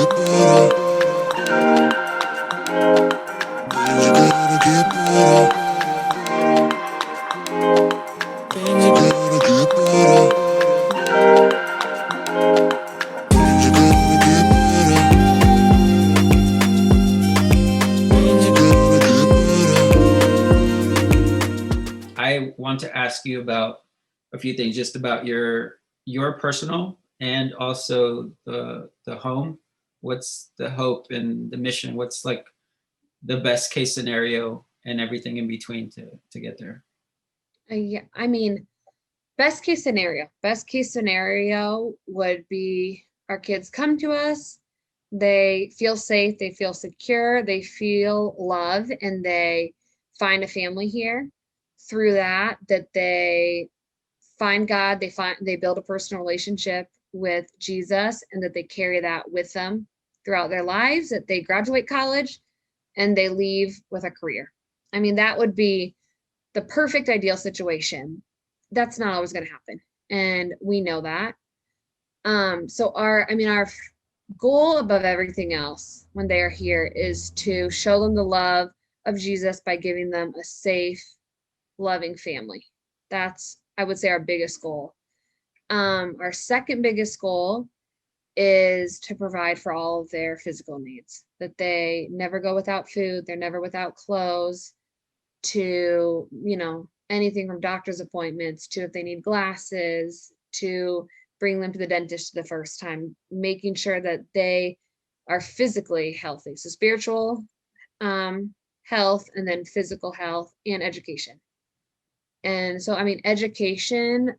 get better. Things are gonna get better. Things are gonna get better. Things are gonna get better. Things are gonna get better. I want to ask you about a few things, just about your personal and also the home. What's the hope and the mission? What's like the best case scenario and everything in between to get there? Yeah, I mean, best case scenario. Best case scenario would be our kids come to us, they feel safe, they feel secure, they feel love, and they find a family here. Through that, that they find God, they build a personal relationship with Jesus, and that they carry that with them throughout their lives, that they graduate college and they leave with a career. I mean, that would be the perfect ideal situation. That's not always going to happen. And we know that. So our goal above everything else when they are here is to show them the love of Jesus by giving them a safe, loving family. That's, I would say, our biggest goal. Our second biggest goal is to provide for all of their physical needs, that they never go without food, they're never without clothes, to, anything from doctor's appointments to if they need glasses, to bring them to the dentist the first time, making sure that they are physically healthy. So spiritual health, and then physical health and education. And so, I mean, education,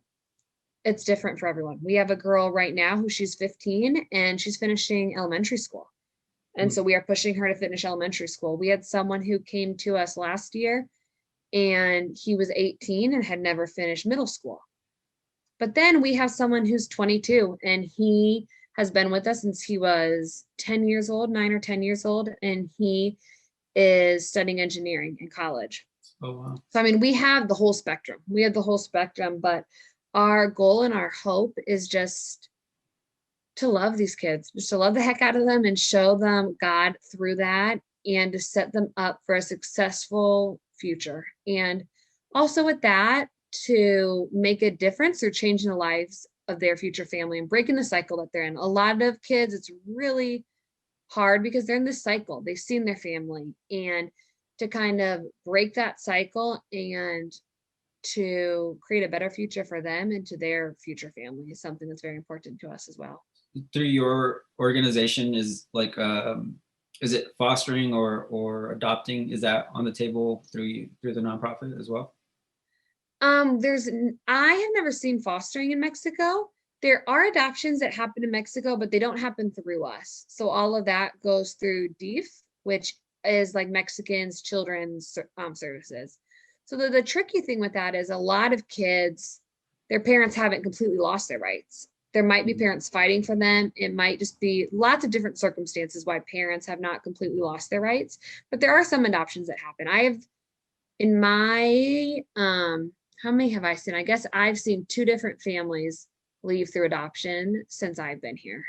it's different for everyone. We have a girl right now who she's 15 and she's finishing elementary school. And so we are pushing her to finish elementary school. We had someone who came to us last year and he was 18 and had never finished middle school. But then we have someone who's 22 and he has been with us since he was 10 years old, 9 or 10 years old, and he is studying engineering in college. Oh, wow. So, I mean, we have the whole spectrum. We have the whole spectrum, but our goal and our hope is just to love these kids, just to love the heck out of them and show them God through that, and to set them up for a successful future. And also with that, to make a difference through changing the lives of their future family and breaking the cycle that they're in. A lot of kids, it's really hard because they're in this cycle. They've seen their family, and to kind of break that cycle and to create a better future for them and to their future family is something that's very important to us as well. Through your organization, is it fostering or adopting? Is that on the table through the nonprofit as well? I have never seen fostering in Mexico. There are adoptions that happen in Mexico, but they don't happen through us. So all of that goes through DEEF, which is like Mexicans Children's Services. So the tricky thing with that is a lot of kids, their parents haven't completely lost their rights. There might be parents fighting for them. It might just be lots of different circumstances why parents have not completely lost their rights. But there are some adoptions that happen. I have, in my, how many have I seen? I guess I've seen 2 different families leave through adoption since I've been here.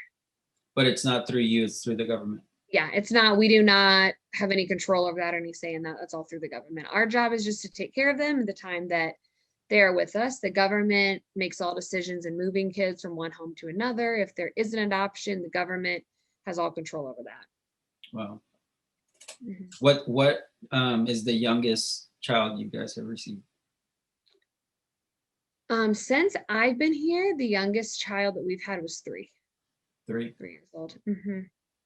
But it's not through you, it's through the government. Yeah, it's not, we do not have any control over that or any say in that. That's all through the government. Our job is just to take care of them the time that they're with us. The government makes all decisions in moving kids from one home to another. If there is an adoption, the government has all control over that. Wow. Mhm. What is the youngest child you guys have received? Since I've been here, the youngest child that we've had was 3. 3. 3 years old. Mm-hmm.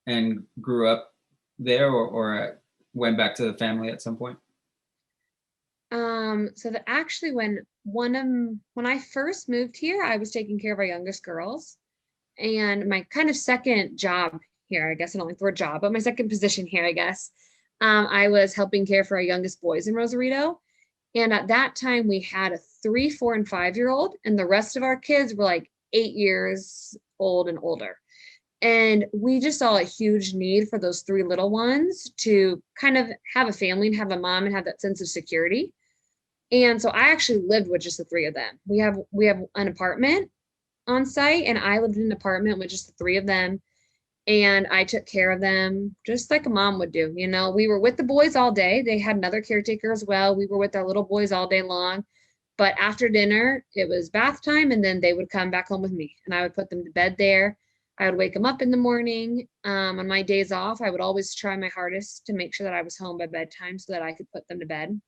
And grew up there or went back to the family at some point? So that actually when I first moved here, I was taking care of our youngest girls. And my kind of second job here, I guess I don't like the word job, but my second position here, I guess, I was helping care for our youngest boys in Rosarito. And at that time, we had a 3, 4, and 5-year-old, and the rest of our kids were like 8 years old and older. And we just saw a huge need for those 3 little ones to kind of have a family and have a mom and have that sense of security. And so I actually lived with just the 3 of them. We have an apartment on site, and I lived in an apartment with just the 3 of them. And I took care of them just like a mom would do. You know, we were with the boys all day. They had another caretaker as well. We were with our little boys all day long. But after dinner, it was bath time, and then they would come back home with me, and I would put them to bed there. I would wake them up in the morning. On my days off, I would always try my hardest to make sure that I was home by bedtime so that I could put them to bed.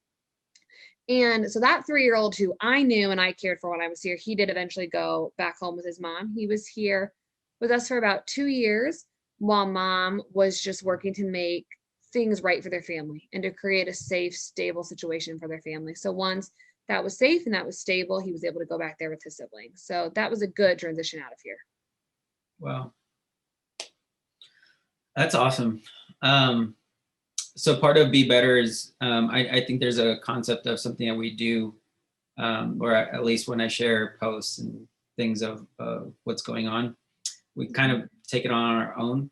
And so that 3-year-old who I knew and I cared for when I was here, he did eventually go back home with his mom. He was here with us for about 2 years while mom was just working to make things right for their family and to create a safe, stable situation for their family. So once that was safe and that was stable, he was able to go back there with his siblings. So that was a good transition out of here. Wow. That's awesome. So part of Be Better is, I think there's a concept of something that we do, or at least when I share posts and things of what's going on, we kind of take it on our own.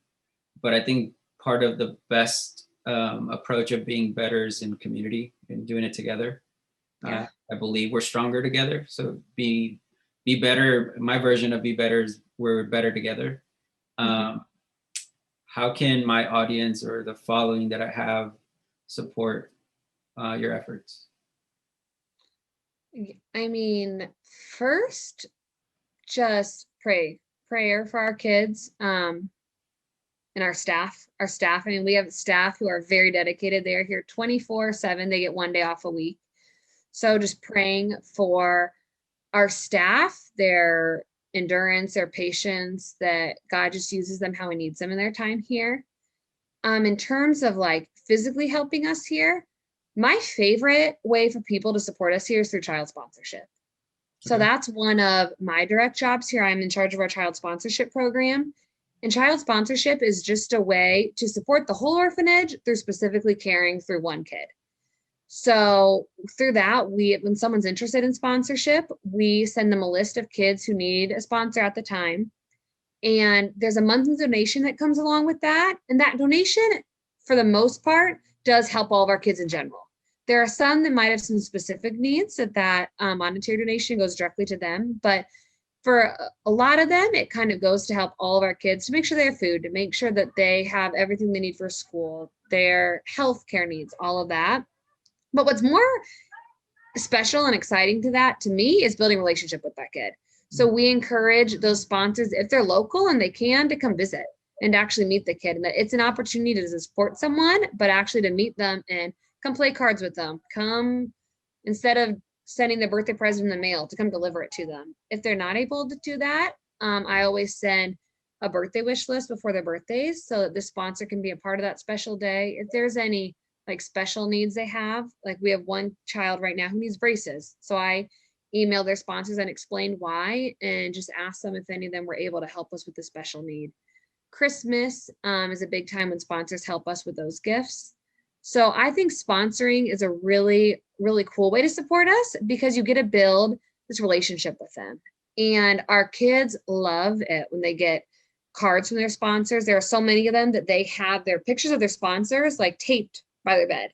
But I think part of the best approach of being better is in community and doing it together. Yeah. I believe we're stronger together. So be better. My version of Be Better is we're better together. How can my audience or the following that I have support your efforts? I mean, first, just prayer for our kids, and our staff. I mean, we have staff who are very dedicated. They are here 24/7. They get one day off a week. So just praying for our staff, their endurance, their patience, that God just uses them how he needs them in their time here. In terms of like physically helping us here, my favorite way for people to support us here is through child sponsorship. So Okay. that's one of my direct jobs here. I'm in charge of our child sponsorship program. And child sponsorship is just a way to support the whole orphanage through specifically caring through one kid. So through that, when someone's interested in sponsorship, we send them a list of kids who need a sponsor at the time. And there's a monthly donation that comes along with that. And that donation, for the most part, does help all of our kids in general. There are some that might have some specific needs that monetary donation goes directly to them. But for a lot of them, it kind of goes to help all of our kids, to make sure they have food, to make sure that they have everything they need for school, their health care needs, all of that. But what's more special and exciting to that, to me, is building a relationship with that kid. So we encourage those sponsors, if they're local and they can, to come visit and actually meet the kid. And that it's an opportunity to support someone, but actually to meet them and come play cards with them. Come, instead of sending the birthday present in the mail, to come deliver it to them. If they're not able to do that, I always send a birthday wish list before their birthdays so that the sponsor can be a part of that special day. If there's any like special needs they have, like we have one child right now who needs braces. So I emailed their sponsors and explained why, and just asked them if any of them were able to help us with the special need. Christmas is a big time when sponsors help us with those gifts. So I think sponsoring is a really, really cool way to support us, because you get to build this relationship with them. And our kids love it when they get cards from their sponsors. There are so many of them that they have their pictures of their sponsors like taped by their bed.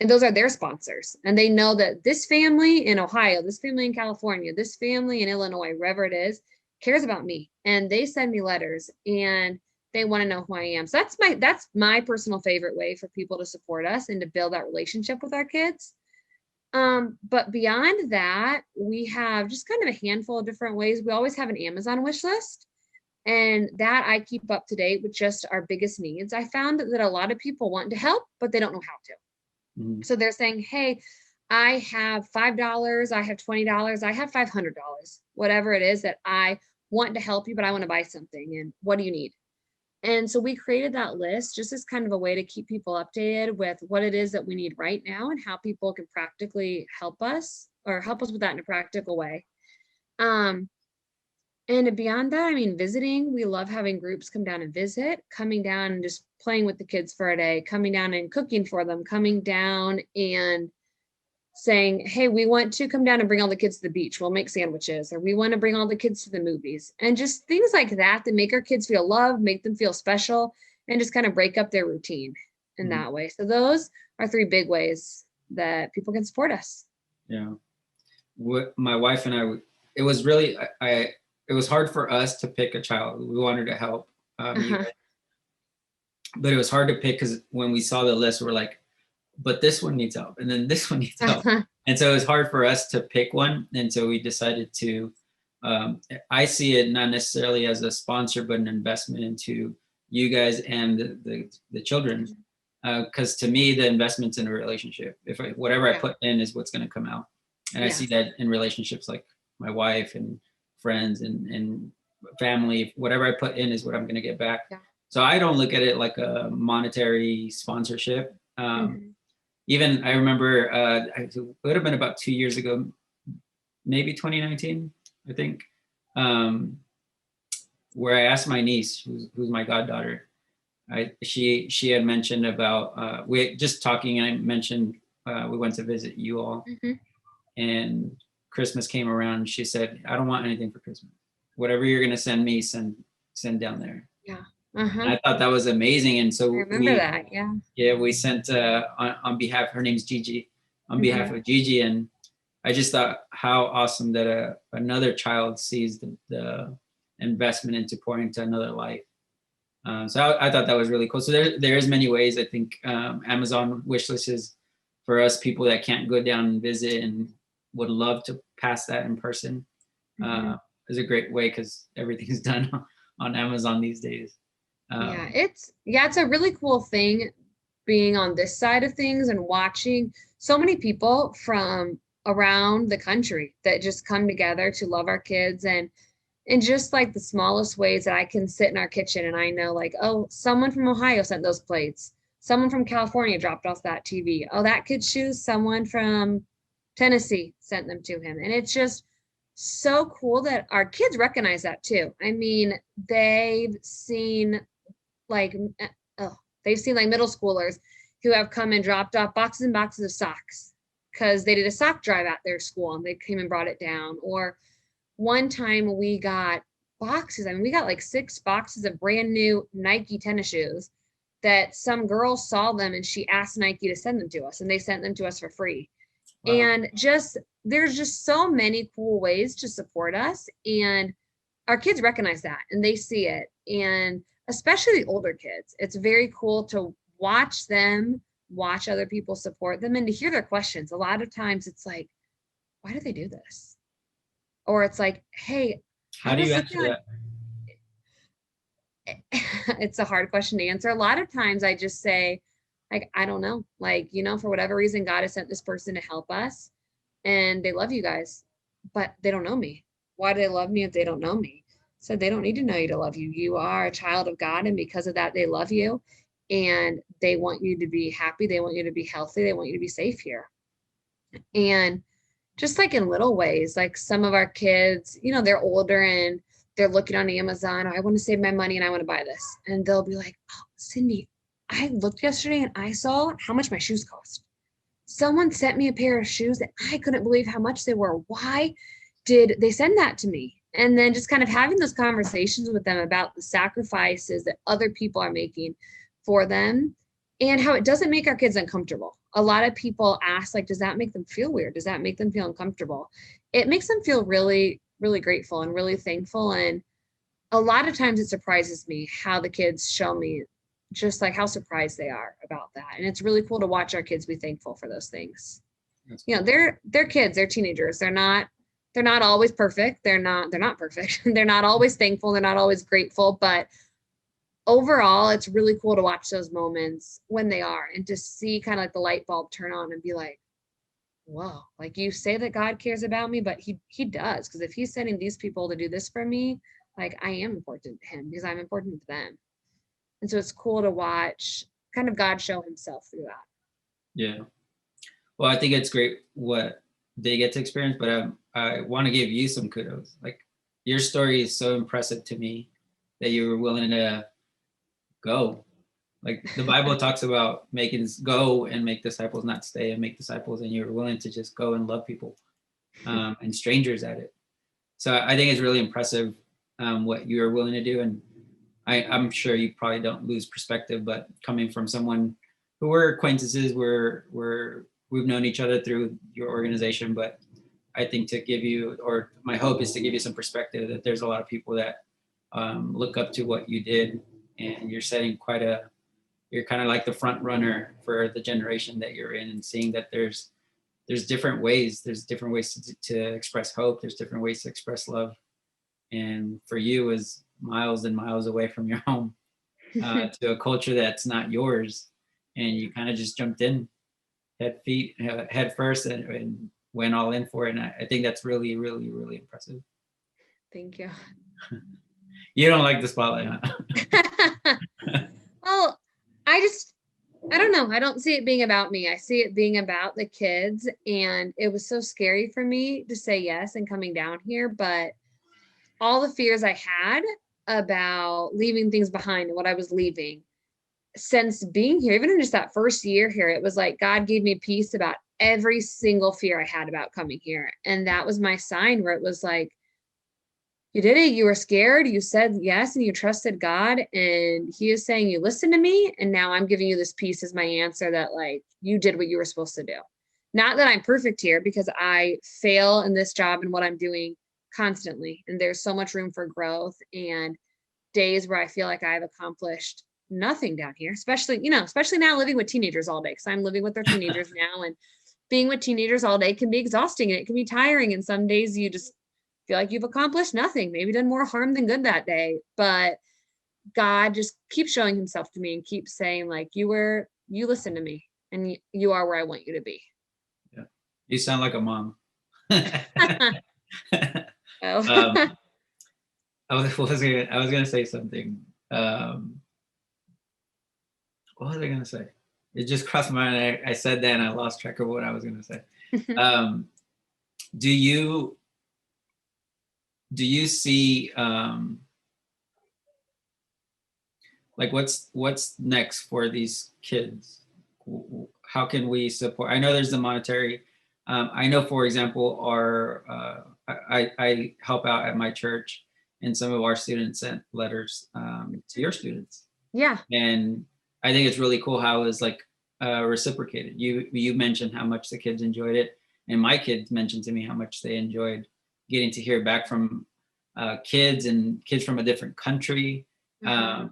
And those are their sponsors. And they know that this family in Ohio, this family in California, this family in Illinois, wherever it is, cares about me. And they send me letters and they want to know who I am. So that's my personal favorite way for people to support us and to build that relationship with our kids. But beyond that, we have just kind of a handful of different ways. We always have an Amazon wish list. And that I keep up to date with just our biggest needs. I found that a lot of people want to help, but they don't know how to. Mhm. So they're saying, hey, I have $5, I have $20, I have $500, whatever it is that I want to help you, but I want to buy something. And what do you need? And so we created that list just as kind of a way to keep people updated with what it is that we need right now and how people can practically help us with that in a practical way. And beyond that, I mean, visiting, we love having groups come down and visit, coming down and just playing with the kids for a day, coming down and cooking for them, coming down and saying, hey, we want to come down and bring all the kids to the beach. We'll make sandwiches, or we want to bring all the kids to the movies, and just things like that that make our kids feel loved, make them feel special, and just kind of break up their routine in that way. So those are 3 big ways that people can support us. Yeah. My wife and I, it was really, it was hard for us to pick a child. We wanted to help. but it was hard to pick because when we saw the list, we're like, but this one needs help, and then this one needs help. And so it was hard for us to pick one. And so we decided to, I see it not necessarily as a sponsor, but an investment into you guys and the children. Because to me, the investment's in a relationship. Whatever I put in is what's going to come out. And I see that in relationships like my wife and friends and family. Whatever I put in is what I'm going to get back. Yeah. So I don't look at it like a monetary sponsorship. Even I remember it would have been about 2 years ago, maybe 2019, I think, where I asked my niece, who's my goddaughter, she had mentioned about we just talking, and I mentioned we went to visit you all, and Christmas came around. She said, "I don't want anything for Christmas. Whatever you're gonna send me, send down there." Yeah. And I thought that was amazing, and so I remember that. Yeah. Yeah, we sent on behalf. Her name's Gigi, on behalf of Gigi, and I just thought how awesome that another child sees the investment into pouring into another life. So I thought that was really cool. So there is many ways. I think Amazon wishlist is for us people that can't go down and visit and would love to pass that in person. Is a great way because everything's done on Amazon these days. It's a really cool thing being on this side of things and watching so many people from around the country that just come together to love our kids, and in just like the smallest ways that I can sit in our kitchen and I know like, oh, someone from Ohio sent those plates. Someone from California dropped off that TV. Oh, that kid's shoes, someone from Tennessee sent them to him. And it's just so cool that our kids recognize that too. I mean, they've seen like middle schoolers who have come and dropped off boxes and boxes of socks because they did a sock drive at their school and they came and brought it down. Or one time we got boxes. I mean, we got like 6 boxes of brand new Nike tennis shoes that some girl saw them and she asked Nike to send them to us, and they sent them to us for free. Wow. And there's just so many cool ways to support us, and our kids recognize that and they see it. And especially the older kids, it's very cool to watch other people support them and to hear their questions. A lot of times it's like, why do they do this? Or it's like, hey, how do you answer that? It's a hard question to answer. A lot of times I just say, like, I don't know, like, for whatever reason, God has sent this person to help us and they love you guys, but they don't know me. Why do they love me if they don't know me? So they don't need to know you to love you. You are a child of God, and because of that, they love you and they want you to be happy. They want you to be healthy. They want you to be safe here. And just like in little ways, like some of our kids, they're older and they're looking on Amazon. I want to save my money and I want to buy this. And they'll be like, oh, Cindy, I looked yesterday and I saw how much my shoes cost. Someone sent me a pair of shoes that I couldn't believe how much they were. Why did they send that to me? And then just kind of having those conversations with them about the sacrifices that other people are making for them and how it doesn't make our kids uncomfortable. A lot of people ask, like, does that make them feel weird? Does that make them feel uncomfortable? It makes them feel really, really grateful and really thankful. And a lot of times it surprises me how the kids show me just like how surprised they are about that. And it's really cool to watch our kids be thankful for those things. They're kids, they're teenagers. They're not always perfect. They're not perfect. They're not always thankful. They're not always grateful, but overall, it's really cool to watch those moments when they are and to see kind of like the light bulb turn on and be like, whoa, like you say that God cares about me, but he does. Because if he's sending these people to do this for me, like I am important to him because I'm important to them. And so it's cool to watch kind of God show himself through that. Yeah. Well, I think it's great what they get to experience, but I want to give you some kudos. Like your story is so impressive to me that you were willing to go. Like the Bible talks about making go and make disciples, not stay and make disciples, and you were willing to just go and love people and strangers at it. So I think it's really impressive what you're willing to do. And I'm sure you probably don't lose perspective, but coming from someone who we're acquaintances, we've known each other through your organization, but I think to give you, or my hope is to give you some perspective that there's a lot of people that look up to what you did, and you're setting quite a you're kind of like the front runner for the generation that you're in, and seeing that there's different ways. There's different ways to express hope. There's different ways to express love. And for you, is miles and miles away from your home to a culture that's not yours, and you kind of just jumped in head first and went all in for it. And I think that's really, really, really impressive. Thank you. You don't like the spotlight, huh? Well, I don't know. I don't see it being about me. I see it being about the kids. And it was so scary for me to say yes and coming down here. But all the fears I had about leaving things behind and what I was leaving since being here, even in just that first year here, it was like God gave me peace about every single fear I had about coming here. And that was my sign where it was like, you did it. You were scared. You said yes, and you trusted God. And He is saying, you listened to me. And now I'm giving you this peace as my answer that, like, you did what you were supposed to do. Not that I'm perfect here, because I fail in this job and what I'm doing constantly. And there's so much room for growth, and days where I feel like I've accomplished nothing down here, especially now living with teenagers all day, because I'm living with their teenagers now. And being with teenagers all day can be exhausting and it can be tiring. And some days you just feel like you've accomplished nothing, maybe done more harm than good that day. But God just keeps showing Himself to me and keeps saying, like, you listen to me, and you are where I want you to be. Yeah. You sound like a mom. Oh. I was gonna say something. What was I gonna say? It just crossed my mind. I said that and I lost track of what I was gonna say. Do you see like what's next for these kids? How can we support? I know there's the monetary. I know, for example, I help out at my church, and some of our students sent letters to your students. Yeah. And I think it's really cool how it was like reciprocated. You mentioned how much the kids enjoyed it, and my kids mentioned to me how much they enjoyed getting to hear back from kids from a different country,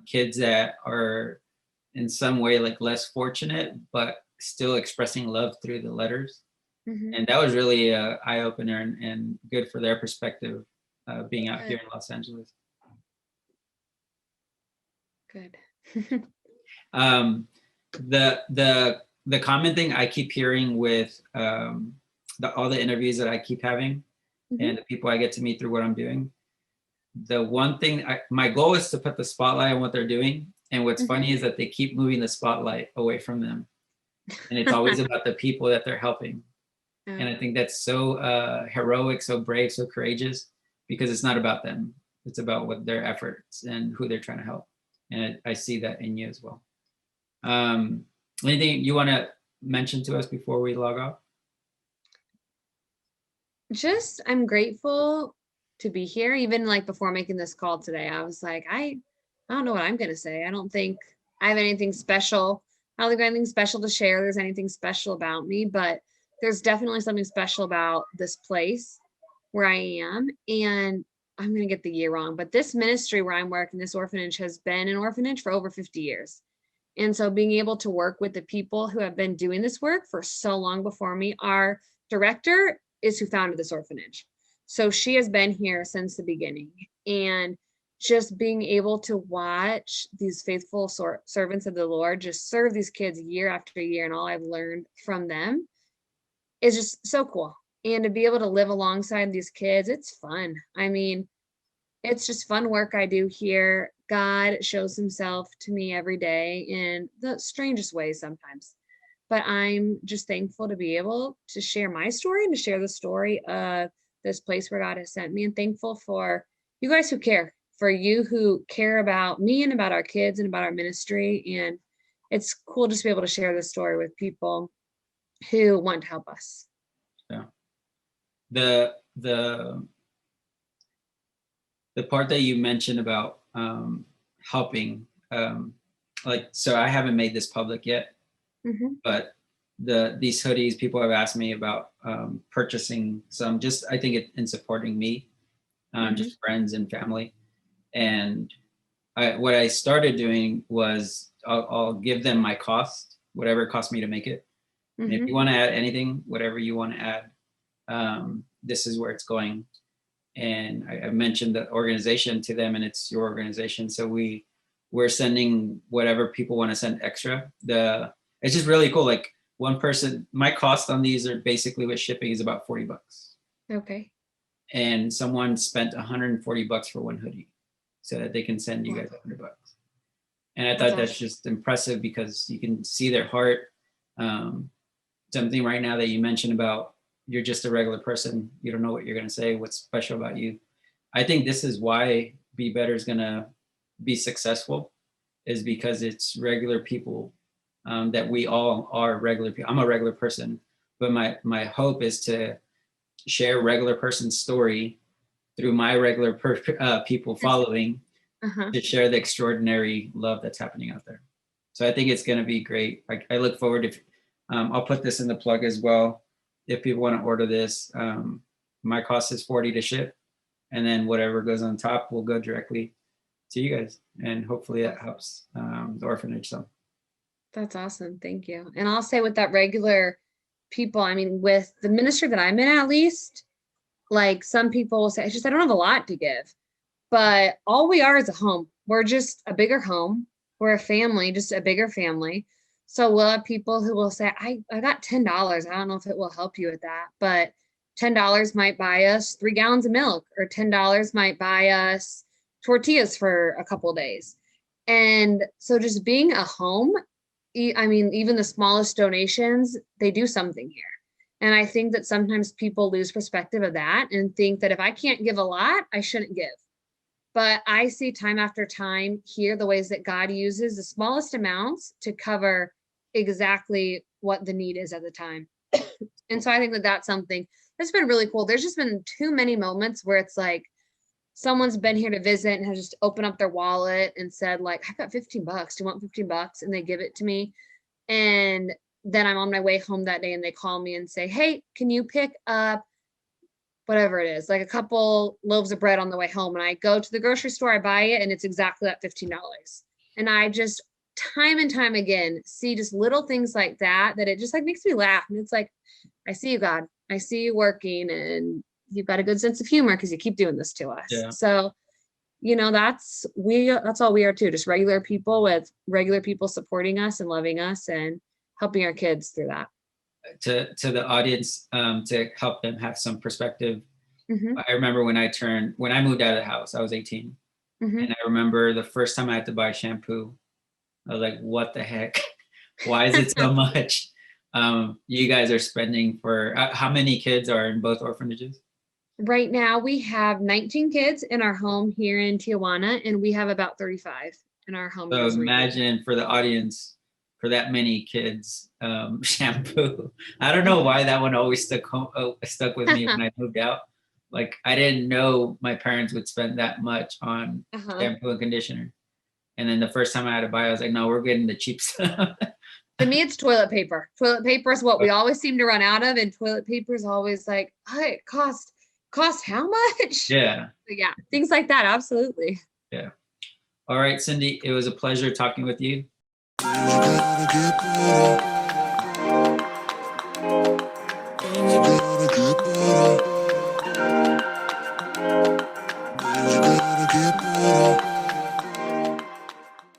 kids that are in some way like less fortunate, but still expressing love through the letters. And that was really an eye opener and good for their perspective being out here in Los Angeles. Good. The common thing I keep hearing with all the interviews that I keep having and the people I get to meet through what I'm doing, the one thing my goal is to put the spotlight on what they're doing. And what's funny is that they keep moving the spotlight away from them, and it's always about the people that they're helping. And I think that's so heroic, so brave, so courageous, because it's not about them. It's about what their efforts and who they're trying to help. And I see that in you as well. Anything you want to mention to us before we log off? Just, I'm grateful to be here. Even like before making this call today, I was like, I don't know what I'm going to say. I don't think I have anything special. I don't think I have anything special to share. There's anything special about me, but there's definitely something special about this place where I am. And I'm going to get the year wrong, but this ministry where I'm working, this orphanage, has been an orphanage for over 50 years. And so being able to work with the people who have been doing this work for so long before me, our director is who founded this orphanage. So she has been here since the beginning. And just being able to watch these faithful servants of the Lord just serve these kids year after year, and all I've learned from them is just so cool. And to be able to live alongside these kids, it's fun. I mean, it's just fun work I do here. God shows Himself to me every day in the strangest ways sometimes. But I'm just thankful to be able to share my story and to share the story of this place where God has sent me, and thankful for you guys who care, for you who care about me and about our kids and about our ministry. And it's cool just to be able to share this story with people who want to help us. Yeah. The part that you mentioned about helping, so I haven't made this public yet, but these hoodies, people have asked me about purchasing some, just I think in supporting me, just friends and family. And what I started doing was I'll give them my cost, whatever it costs me to make it. And if Mhm. you want to add anything, whatever you want to add, this is where it's going. And I mentioned the organization to them, and it's your organization. So we're sending whatever people want to send extra. It's just really cool. Like one person, my cost on these are basically with shipping is about $40. Okay. And someone spent $140 for one hoodie so that they can send you Wow. guys $100. And I That's thought that's awesome. just impressive because you can see their heart. Something right now that you mentioned about you're just a regular person. You don't know what you're going to say, what's special about you. I think this is why Be Better is going to be successful, is because it's regular people, that we all are regular people. I'm a regular person, but my hope is to share regular person's story through my regular people following, Uh-huh. to share the extraordinary love that's happening out there. So I think it's going to be great. I look forward to, I'll put this in the plug as well. If people want to order this, my cost is $40 to ship. And then whatever goes on top will go directly to you guys. And hopefully that helps the orphanage some. That's awesome. Thank you. And I'll say with that regular people, I mean, with the ministry that I'm in, at least, like some people will say, it's just, I don't have a lot to give, but all we are is a home. We're just a bigger home. We're a family, just a bigger family. So we'll have people who will say, I got $10. I don't know if it will help you with that, but $10 might buy us 3 gallons of milk, or $10 might buy us tortillas for a couple of days. And so just being a home, I mean, even the smallest donations, they do something here. And I think that sometimes people lose perspective of that and think that if I can't give a lot, I shouldn't give. But I see time after time here the ways that God uses the smallest amounts to cover exactly what the need is at the time. And so I think that that's something that's been really cool. There's just been too many moments where it's like someone's been here to visit and has just opened up their wallet and said, like, I've got $15. Do you want $15? And they give it to me. And then I'm on my way home that day and they call me and say, hey, can you pick up whatever it is, like a couple loaves of bread on the way home? And I go to the grocery store, I buy it, and it's exactly that $15. And I just time and time again see just little things like that, that it just like makes me laugh. And it's like, I see you, God. I see you working, and you've got a good sense of humor because you keep doing this to us. Yeah. So, you know, that's all we are too, just regular people with regular people supporting us and loving us and helping our kids through that. To the audience, to help them have some perspective. Mhm, I remember when I moved out of the house, I was 18. mhm. And I remember the first time I had to buy shampoo, I was like, what the heck? Why is it so much? You guys are spending for, how many kids are in both orphanages? Right now we have 19 kids in our home here in Tijuana, and we have about 35 in our home. in So Costa Rica. imagine for the audience, for that many kids, shampoo. I don't know why that one always stuck with me when I moved out. Like I didn't know my parents would spend that much on Uh-huh. shampoo and conditioner. And then the first time I had to buy, I was like, no, we're getting the cheap stuff. To me, it's toilet paper. Toilet paper is what we always seem to run out of, and toilet paper is always like, oh, it cost how much? Yeah. So yeah, things like that. Absolutely. Yeah. All right, Cindy, it was a pleasure talking with you. Things are gonna get better.